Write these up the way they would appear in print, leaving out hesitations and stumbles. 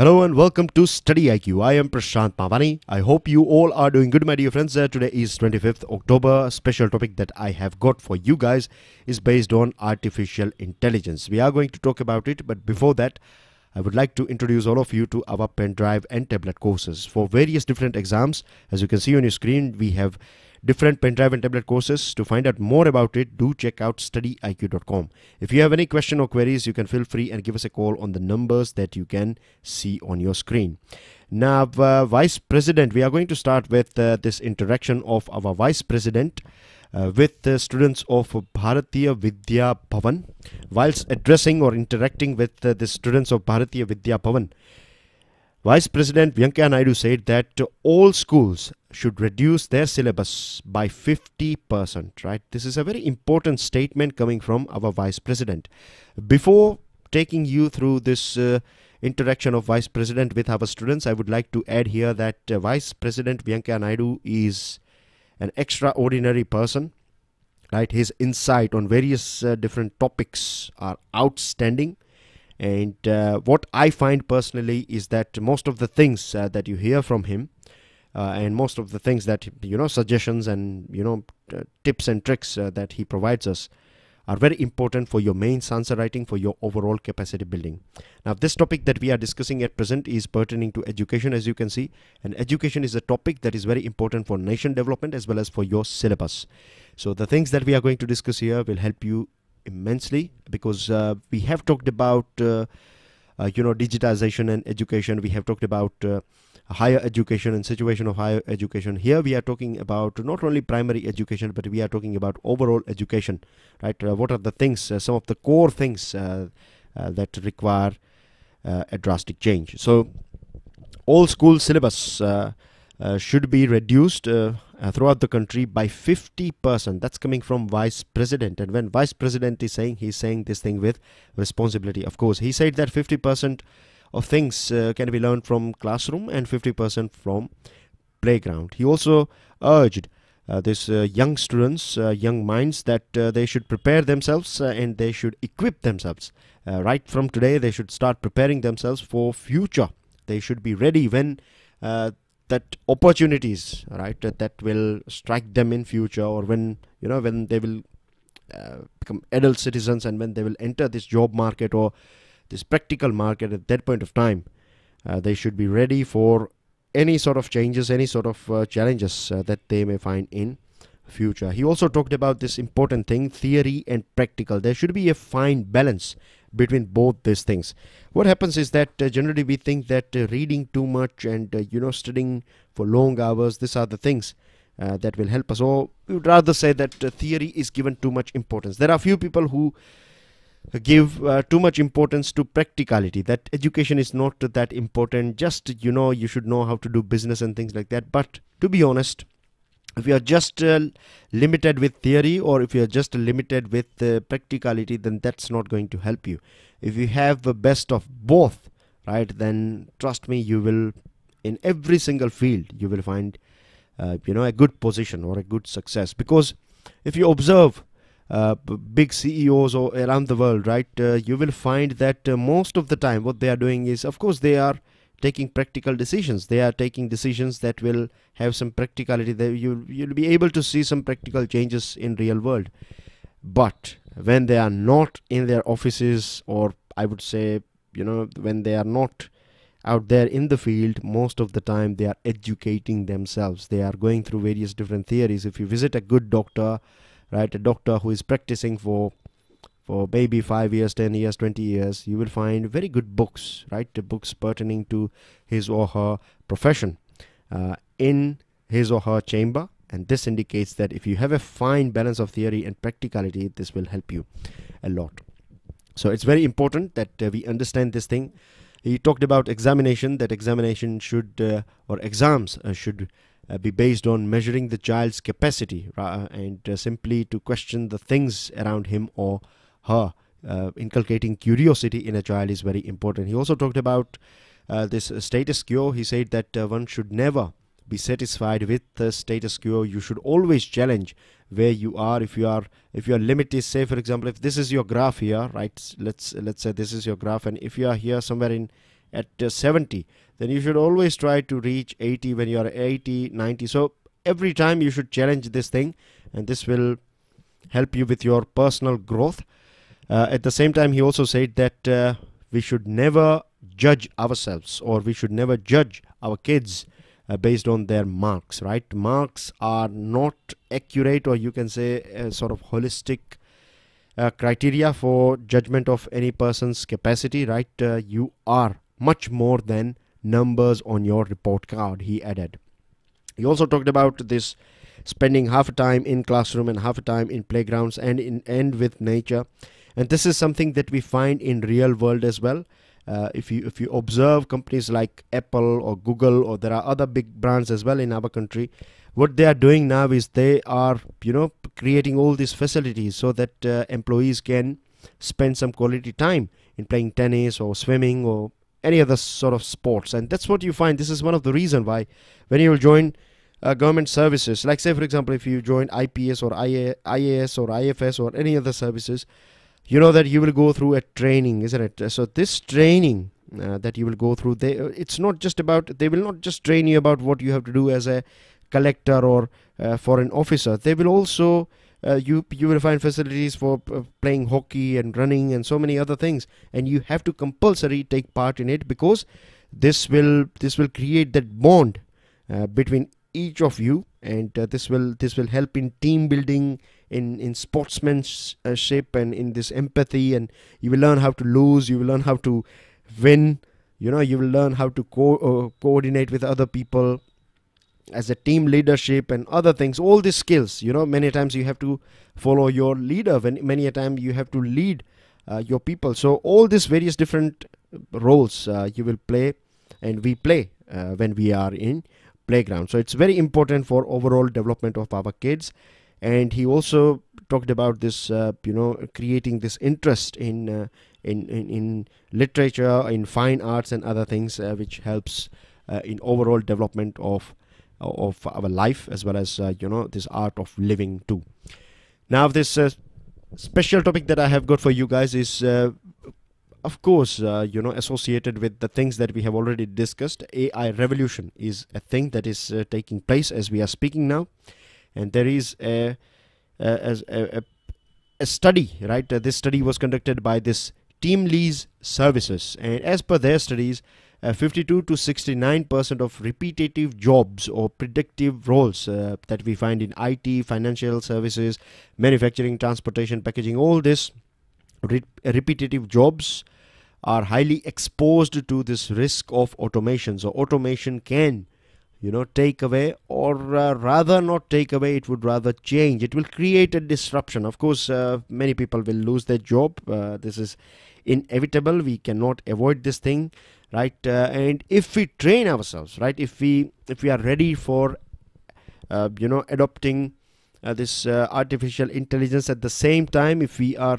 Hello and welcome to StudyIQ. I am Prashant Mavani. I hope you all are doing good, my dear friends. Today is 25th October. A special topic that I have got for you guys is based on artificial intelligence. We are going to talk about it, but before that, I would like to introduce all of you to our pen drive and tablet courses for various different exams. As you can see on your screen, we have different pen drive and tablet courses. To find out more about it, do check out studyiq.com. If you have any question or queries, you can feel free and give us a call on the numbers that you can see on your screen. Now, Vice President, we are going to start with this interaction of our Vice President with the students of Bharatiya Vidya Bhavan. Whilst addressing or interacting with the students of Bharatiya Vidya Bhavan, Vice President Venkaiah Naidu said that all schools should reduce their syllabus by 50%, right? This is a very important statement coming from our Vice President. Before taking you through this interaction of Vice President with our students, I would like to add here that Vice President Venkaiah Naidu is an extraordinary person, right? His insight on various different topics are outstanding. And what I find personally is that most of the things that you hear from him and most of the things that, suggestions and, tips and tricks that he provides us are very important for your mains answer writing, for your overall capacity building. Now, this topic that we are discussing at present is pertaining to education, as you can see. And education is a topic that is very important for nation development as well as for your syllabus. So the things that we are going to discuss here will help you immensely, because we have talked about digitization and education. We have talked about higher education and situation of higher education. Here we are talking about not only primary education, but we are talking about overall education, right? What are the things, some of the core things that require a drastic change. So all school syllabus should be reduced throughout the country by 50%. That's coming from Vice President. And when Vice President is saying, he's saying this thing with responsibility. Of course, he said that 50% of things can be learned from classroom and 50% from playground. He also urged these young students, young minds, that they should prepare themselves and they should equip themselves. Right from today, they should start preparing themselves for future. They should be ready when that opportunities, right, that will strike them in future, or when when they will become adult citizens and when they will enter this job market or this practical market. At that point of time, they should be ready for any sort of changes, any sort of challenges that they may find in future. He also talked about this important thing, theory and practical. There should be a fine balance between both these things. What happens is that generally we think that reading too much and studying for long hours, these are the things that will help us. Or we would rather say that theory is given too much importance. There are few people who give too much importance to practicality, that education is not that important, just you should know how to do business and things like that. But to be honest, if you are just limited with theory, or if you are just limited with practicality, then that's not going to help you. If you have the best of both, right, then trust me, you will, in every single field, you will find a good position or a good success. Because if you observe big CEOs or around the world, right, you will find that most of the time what they are doing is, of course, they are taking practical decisions. They are taking decisions that will have some practicality. That you'll be able to see some practical changes in real world. But when they are not in their offices, or I would say, when they are not out there in the field, most of the time they are educating themselves. They are going through various different theories. If you visit a good doctor, right, a doctor who is practicing for maybe 5 years, 10 years, 20 years, you will find very good books, right? The books pertaining to his or her profession in his or her chamber. And this indicates that if you have a fine balance of theory and practicality, this will help you a lot. So it's very important that we understand this thing. He talked about examination, that examination should, or exams should be based on measuring the child's capacity and simply to question the things around him or her. Inculcating curiosity in a child is very important. He also talked about this status quo. He said that one should never be satisfied with the status quo. You should always challenge where you are. If your limit is, say for example, if this is your graph here, right, let's say this is your graph, and if you are here somewhere at 70, then you should always try to reach 80 when you are 80, 90. So every time you should challenge this thing, and this will help you with your personal growth. At the same time, he also said that we should never judge ourselves, or we should never judge our kids based on their marks, right? Marks are not accurate, or you can say a sort of holistic criteria for judgment of any person's capacity, right? You are much more than numbers on your report card, he added. He also talked about this spending half a time in classroom and half a time in playgrounds and with nature, and this is something that we find in real world as well. If you observe companies like Apple or Google, or there are other big brands as well in our country, what they are doing now is they are creating all these facilities so that employees can spend some quality time in playing tennis or swimming or any other sort of sports. And that's what you find. This is one of the reason why when you will join government services, like say for example if you join IPS or IAS or IFS or any other services, you know that you will go through a training, isn't it? So this training that you will go through, it's not just about, they will not just train you about what you have to do as a collector or for an officer. They will also you will find facilities for playing hockey and running and so many other things, and you have to compulsory take part in it, because this will create that bond between each of you, and this will help in team building, in sportsmanship, and in this empathy, and you will learn how to lose, you will learn how to win, you will learn how to coordinate with other people as a team leadership and other things. All these skills, many times you have to follow your leader, when many a time you have to lead your people. So all these various different roles you will play, and we play when we are in playground. So it's very important for overall development of our kids. And he also talked about this creating this interest in literature, in fine arts and other things, which helps in overall development of our life, as well as this art of living too. Now this special topic that I have got for you guys is of course associated with the things that we have already discussed. AI revolution is a thing that is taking place as we are speaking now, and there is a study, right? This study was conducted by this Team Lease Services, and as per their studies, 52 to 69% of repetitive jobs or predictive roles that we find in IT, financial services, manufacturing, transportation, packaging, all this repetitive jobs are highly exposed to this risk of automation. So automation can take away, or rather not take away, it would rather change. It will create a disruption. Of course, many people will lose their job. This is inevitable. We cannot avoid this thing, right? And if we train ourselves, right, if we are ready for adopting this artificial intelligence, at the same time, if we are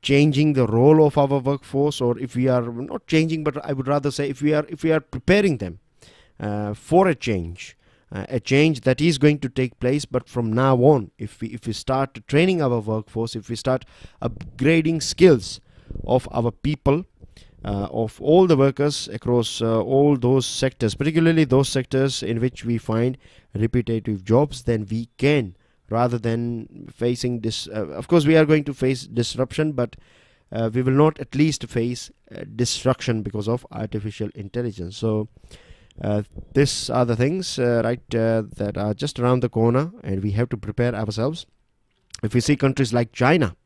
changing the role of our workforce, or if we are not changing, but I would rather say if we are preparing them for a change that is going to take place. But from now on, if we start training our workforce, if we start upgrading skills of our people, of all the workers across all those sectors, particularly those sectors in which we find repetitive jobs, then we can, rather than facing this, of course we are going to face disruption, but we will not at least face destruction because of artificial intelligence. So these are the things that are just around the corner, and we have to prepare ourselves. If we see countries like China,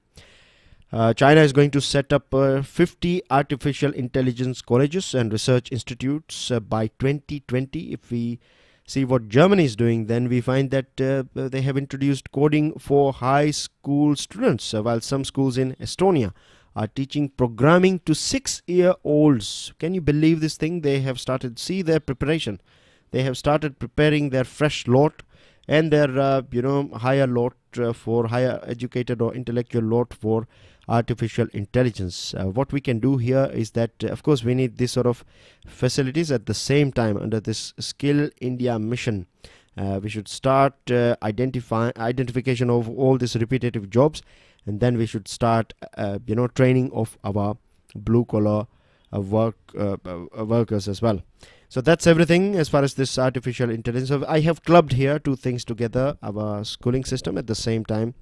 China is going to set up 50 artificial intelligence colleges and research institutes by 2020. If we see what Germany is doing, then we find that they have introduced coding for high school students, while some schools in Estonia are teaching programming to 6-year-olds. Can you believe this thing? They have started, see their preparation. They have started preparing their fresh lot and their higher lot for higher educated or intellectual lot for artificial intelligence. What we can do here is that of course we need this sort of facilities. At the same time, under this Skill India mission, we should start identification of all these repetitive jobs, and then we should start training of our blue collar workers as well. So that's everything as far as this artificial intelligence. So I have clubbed here two things together, our schooling system. At the same time,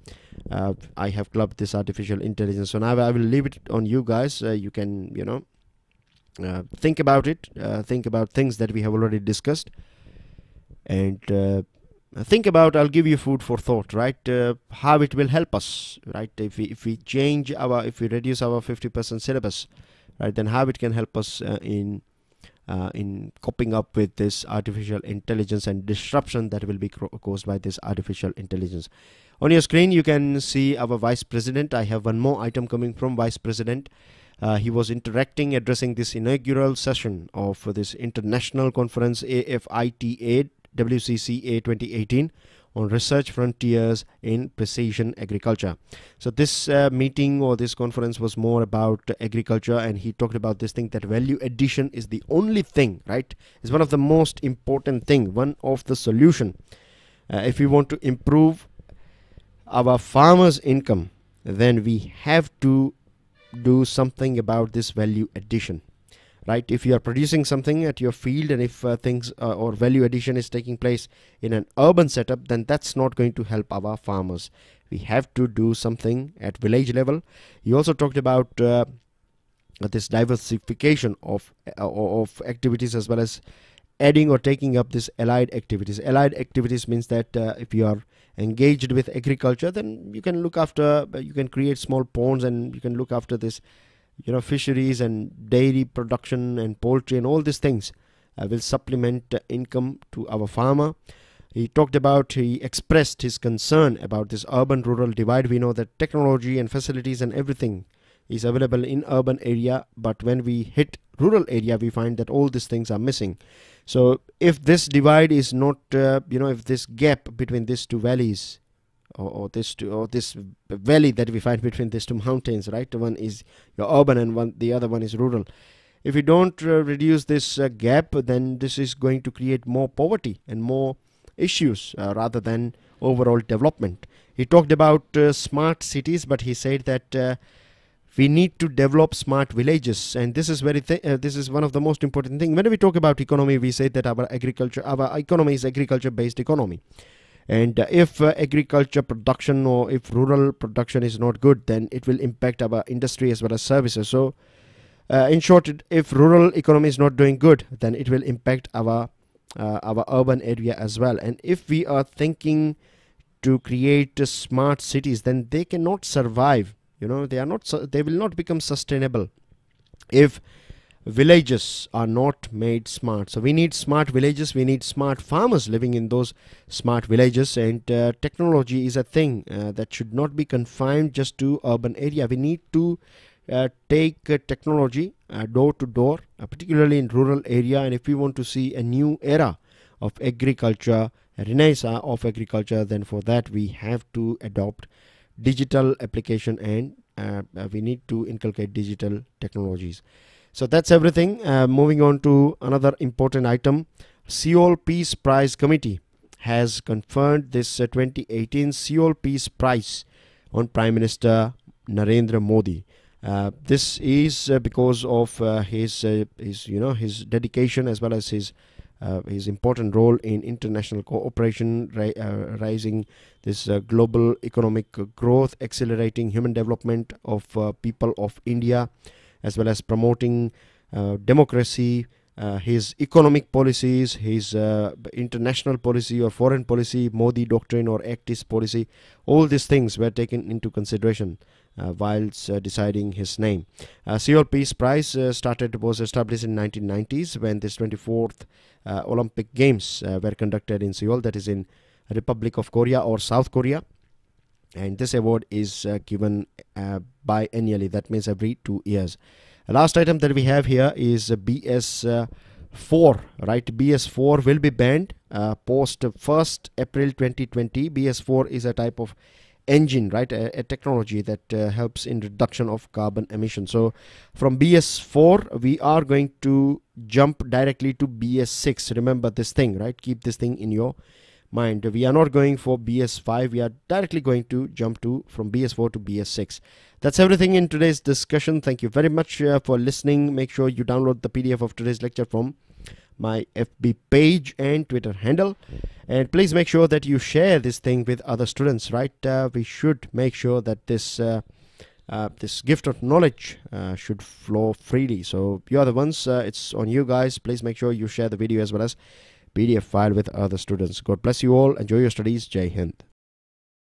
I have clubbed this artificial intelligence. So now I will leave it on you guys. You can, think about it, think about things that we have already discussed, and think about, I'll give you food for thought, right? How it will help us, right? If we reduce our 50% syllabus, right, then how it can help us in coping up with this artificial intelligence and disruption that will be caused by this artificial intelligence. On your screen you can see our Vice President. I have one more item coming from Vice President. He was addressing this inaugural session of this international conference AFITA WCCA 2018 on research frontiers in precision agriculture. So this meeting or this conference was more about agriculture, and he talked about this thing that value addition is the only thing, right? It's one of the most important thing, one of the solution. If we want to improve our farmers' income, then we have to do something about this value addition, right? If you are producing something at your field, and if things or value addition is taking place in an urban setup, then that's not going to help our farmers. We have to do something at village level. He also talked about this diversification of activities, as well as adding or taking up this allied activities. Allied activities means that if you are engaged with agriculture, then you can look after, you can create small ponds, and you can look after this, fisheries and dairy production and poultry, and all these things will supplement income to our farmer. He expressed his concern about this urban-rural divide. We know that technology and facilities and everything is available in urban area, but when we hit rural area, we find that all these things are missing. So if this divide is not, if this gap between these two valleys, or this valley that we find between these two mountains, right? One is your urban and the other one is rural. If we don't reduce this gap, then this is going to create more poverty and more issues rather than overall development. He talked about smart cities, but he said that we need to develop smart villages, and this is this is one of the most important things. When we talk about economy, we say that our economy is agriculture-based economy. And if agriculture production or if rural production is not good, then it will impact our industry as well as services. So in short, if rural economy is not doing good, then it will impact our urban area as well. And if we are thinking to create smart cities, then they cannot survive. They will not become sustainable if villages are not made smart. So we need smart villages, we need smart farmers living in those smart villages, and technology is a thing that should not be confined just to urban area. We need to take technology door to door, particularly in rural area. And if we want to see a new era of agriculture, a renaissance of agriculture, then for that we have to adopt digital application, and we need to inculcate digital technologies. So that's everything. Moving on to another important item. Seoul Peace Prize Committee has confirmed this 2018 Seoul Peace Prize on Prime Minister Narendra Modi. This is because of his dedication, as well as his important role in international cooperation, rising this global economic growth, accelerating human development of people of India, as well as promoting democracy, his economic policies, his international policy or foreign policy, Modi doctrine or Act East policy. All these things were taken into consideration whilst deciding his name. Seoul Peace Prize was established in 1990s when this 24th Olympic Games were conducted in Seoul, that is in Republic of Korea or South Korea. And this award is given biannually, that means every 2 years. The last item that we have here is BS4, right? BS4 will be banned post 1st April 2020. BS4 is a type of engine, right? A technology that helps in reduction of carbon emissions. So from BS4, we are going to jump directly to BS6. Remember this thing, right? Keep this thing in your mind. We are not going for BS5. We are directly going to jump to from BS4 to BS6. That's everything in today's discussion. Thank you very much for listening. Make sure you download the PDF of today's lecture from my FB page and Twitter handle, and please make sure that you share this thing with other students, right? We should make sure that this gift of knowledge should flow freely. So you are the ones, it's on you guys. Please make sure you share the video as well as PDF file with other students. God bless you all. Enjoy your studies. Jai Hind.